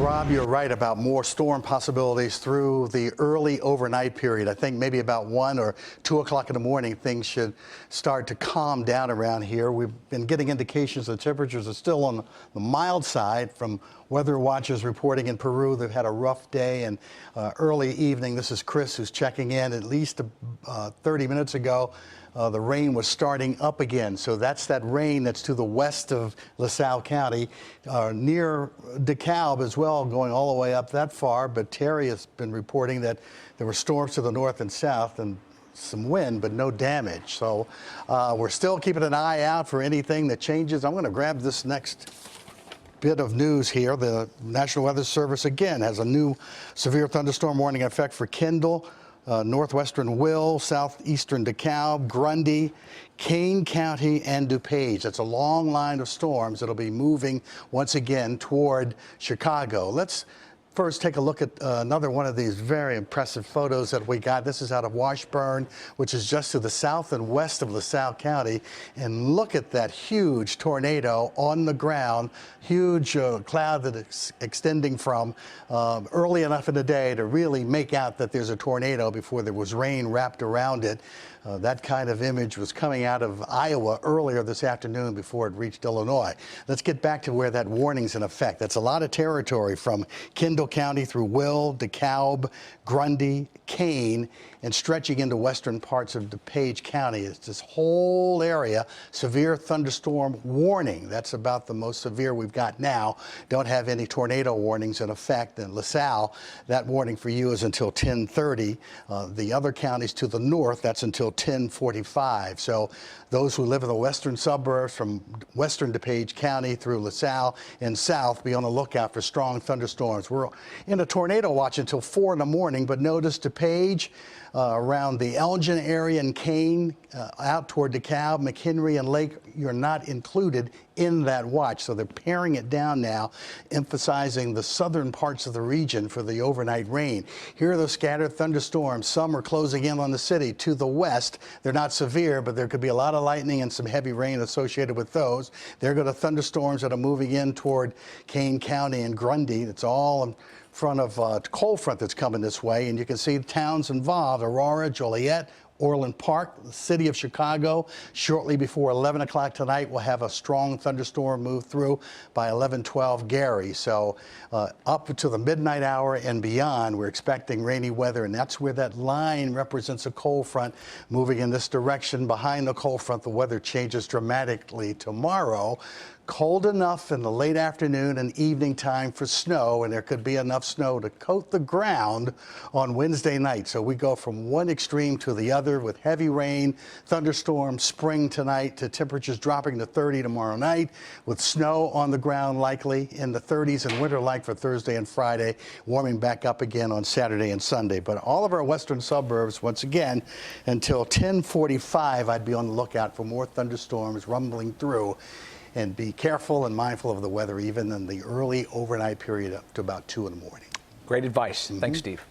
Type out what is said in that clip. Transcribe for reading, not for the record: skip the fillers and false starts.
Rob, you're right about more storm possibilities through the early overnight period. I think maybe about 1 or 2 o'clock in the morning, things should start to calm down around here. We've been getting indications the temperatures are still on the mild side from weather watchers reporting in Peru. They've had a rough day and early evening. This is Chris who's checking in. At least 30 minutes ago, the rain was starting up again. So that's that rain that's to the west of LaSalle County, near DeKalb as well, going all the way up that far. But Terry has been reporting that there were storms to the north and south and some wind, but no damage. So we're still keeping an eye out for anything that changes. I'm going to grab this next bit of news here. The National Weather Service again has a new severe thunderstorm warning in effect for Kendall, northwestern Will, southeastern DeKalb, Grundy, Kane County, and DuPage. That's a long line of storms that'll be moving once again toward Chicago. Let's first take a look at another one of these very impressive photos that we got. This is out of Washburn, which is just to the south and west of LaSalle County. And look at that huge tornado on the ground, huge cloud that is extending from early enough in the day to really make out that there's a tornado before there was rain wrapped around it. That kind of image was coming out of Iowa earlier this afternoon before it reached Illinois. Let's get back to where that warning's in effect. That's a lot of territory from Kendall County through Will, DeKalb, Grundy, Kane, and stretching into western parts of DuPage County. It's this whole area, severe thunderstorm warning. That's about the most severe we've got now. Don't have any tornado warnings in effect. In LaSalle, that warning for you is until 10:30. The other counties to the north, that's until 10:45. So those who live in the western suburbs from western DuPage County through LaSalle and south, be on the lookout for strong thunderstorms. We're in a tornado watch until 4 in the morning, but notice DuPage, around the Elgin area and Kane, out toward DeKalb, McHenry, and Lake, you're not included in that watch. So they're paring it down now, emphasizing the southern parts of the region for the overnight rain. Here are those scattered thunderstorms. Some are closing in on the city to the west. They're not severe, but there could be a lot of lightning and some heavy rain associated with those. There go the thunderstorms that are moving in toward Kane County and Grundy. It's all in front of a cold front that's coming this way, and you can see towns involved: Aurora, Joliet, Orland Park, the city of Chicago. Shortly before 11 o'clock tonight, we'll have a strong thunderstorm move through by 11:12 Gary. So up to the midnight hour and beyond, we're expecting rainy weather, and that's where that line represents a cold front moving in this direction. Behind the cold front, the weather changes dramatically tomorrow. Cold enough in the late afternoon and evening time for snow, and there could be enough snow to coat the ground on Wednesday night. So we go from one extreme to the other with heavy rain, thunderstorms, spring tonight, to temperatures dropping to 30 tomorrow night, with snow on the ground likely in the 30s, and winter-like for Thursday and Friday, warming back up again on Saturday and Sunday. But all of our western suburbs, once again, until 10:45, I'd be on the lookout for more thunderstorms rumbling through. And be careful and mindful of the weather even in the early overnight period up to about 2 in the morning. Great advice. Thanks, Steve.